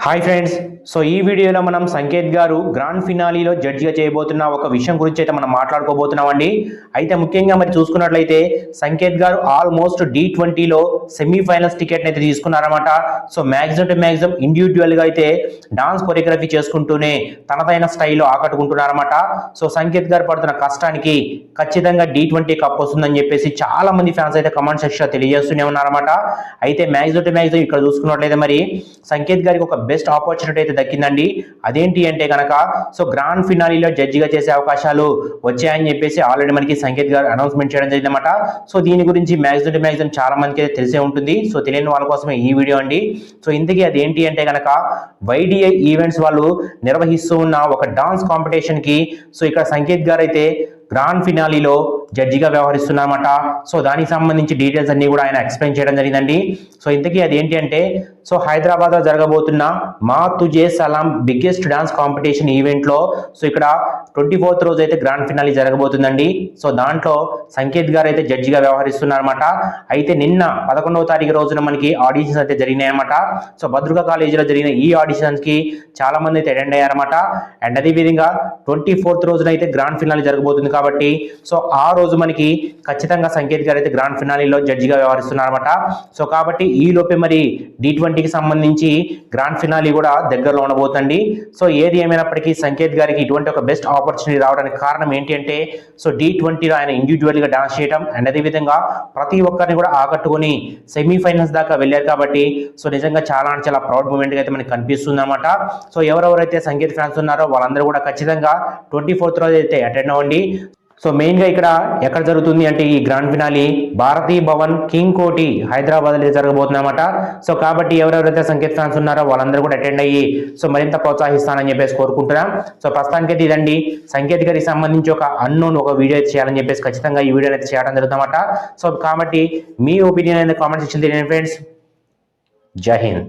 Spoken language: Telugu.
హాయ్ ఫ్రెండ్స్, సో ఈ వీడియోలో మనం సంకేత్ గారు గ్రాండ్ ఫినాలీలో జడ్జిగా చేయబోతున్న ఒక విషయం గురించి అయితే మనం మాట్లాడుకోబోతున్నామండి. అయితే ముఖ్యంగా మరి చూసుకున్నట్లయితే సంకేత్ గారు ఆల్మోస్ట్ D20లో సెమీఫైనల్స్ టికెట్ అయితే తీసుకున్నారన్నమాట. సో మ్యాక్సిమం ఇండివిజువల్గా అయితే డాన్స్ కొరియోగ్రఫీ చేసుకుంటూనే తనదైన స్టైల్లో ఆకట్టుకుంటున్నారన్నమాట. సో సంకేత్ గారు పడుతున్న కష్టానికి ఖచ్చితంగా D20 కప్ వస్తుందని చెప్పేసి చాలా మంది ఫ్యాన్స్ అయితే కమెంట్ సెక్షన్ తెలియజేస్తూనే ఉన్నారన్నమాట. అయితే మ్యాక్సిమం ఇక్కడ చూసుకున్నట్లయితే మరి సంకేత్ గారికి ఒక బెస్ట్ ఆపర్చునిటీ అయితే దక్కిందండి. అదేంటి అంటే కనుక సో గ్రాండ్ ఫినాలీలో జడ్జిగా చేసే అవకాశాలు వచ్చాయని చెప్పేసి ఆల్రెడీ మనకి సంకేత్ గారు అనౌన్స్మెంట్ చేయడం జరిగిందన్నమాట. సో దీని గురించి మ్యాక్సిమం చాలా మందికి అయితే తెలిసే ఉంటుంది. సో తెలియని వాళ్ళ కోసమే ఈ వీడియో అండి. సో ఇంతకీ అది ఏంటి అంటే కనుక YDI ఈవెంట్స్ వాళ్ళు నిర్వహిస్తూ ఉన్న ఒక డాన్స్ కాంపిటీషన్ కి సో ఇక్కడ సంకేత్ గారు అయితే గ్రాండ్ ఫినాలీలో జడ్జిగా వ్యవహరిస్తున్నారన్నమాట. సో దానికి సంబంధించి డీటెయిల్స్ అన్ని కూడా ఆయన ఎక్స్ప్లెయిన్ చేయడం జరిగిందండి. సో ఇంతకీ అది ఏంటి అంటే సో హైదరాబాద్లో జరగబోతున్న మా తుజే సలాం బిగ్గెస్ట్ డాన్స్ కాంపిటీషన్ ఈవెంట్లో సో ఇక్కడ 24th రోజు అయితే గ్రాండ్ ఫినాలీ జరగబోతుందండి. సో దాంట్లో సంకేత్ గారు అయితే జడ్జిగా వ్యవహరిస్తున్నారన్నమాట. అయితే నిన్న 11వ తారీఖు రోజున మనకి ఆడిషన్స్ అయితే జరిగినాయన్నమాట. సో భద్రకా కాలేజీలో జరిగిన ఈ ఆడిషన్స్ కి చాలా మంది అయితే అటెండ్ అయ్యారన్నమాట. అండ్ అదేవిధంగా 24th రోజున అయితే గ్రాండ్ ఫినాలీ జరగబోతుంది కాబట్టి సో ఆ రోజు మనకి ఖచ్చితంగా సంకేత్ గారు అయితే గ్రాండ్ ఫినాలీలో జడ్జిగా వ్యవహరిస్తున్నారన్నమాట. సో కాబట్టి ఈ లోపే మరి D20కి సంబంధించి గ్రాండ్ ఫినాలీ కూడా దగ్గరలో ఉండబోతుంది. సో ఏది ఏమైనప్పటికీ సంకేత్ గారికి ఇటువంటి ఒక బెస్ట్ ఆపర్చునిటీ రావడానికి కారణం ఏంటి అంటే సో D20లో ఆయన ఇండివిజువల్గా డాన్స్ చేయడం అండ్ అదేవిధంగా ప్రతి ఒక్కరిని కూడా ఆకట్టుకొని సెమీఫైనల్స్ దాకా వెళ్ళారు కాబట్టి సో నిజంగా చాలా ప్రౌడ్ మూమెంట్ అయితే మనకి కనిపిస్తుంది అన్నమాట. సో ఎవరెవరైతే సంకేత్ ఫ్యాన్స్ ఉన్నారో వాళ్ళందరూ కూడా ఖచ్చితంగా 24th రోజు అయితే అటెండ్ అవ్వండి. సో మెయిన్గా ఇక్కడ ఎక్కడ జరుగుతుంది అంటే ఈ గ్రాండ్ ఫినాలీ భారతీ భవన్ కింగ్ కోటి హైదరాబాద్లో జరగబోతుందన్నమాట. సో కాబట్టి ఎవరెవరైతే సంకేత్ ఫ్యాన్స్ ఉన్నారో వాళ్ళందరూ కూడా అటెండ్ అయ్యి సో మరింత ప్రోత్సహిస్తానని చెప్పేసి కోరుకుంటున్నాం. సో ప్రస్తుతానికైతే ఇదండి సంకేత్ గారికి సంబంధించి ఒక అన్నోన్ ఒక వీడియో అయితే చేయాలని చెప్పేసి ఖచ్చితంగా ఈ వీడియో అయితే చేయడం జరుగుతుందన్నమాట. సో కాబట్టి మీ ఒపీనియన్ అనేది కామెంట్ సెక్షన్ తెలియని ఫ్రెండ్స్. జై హింద్.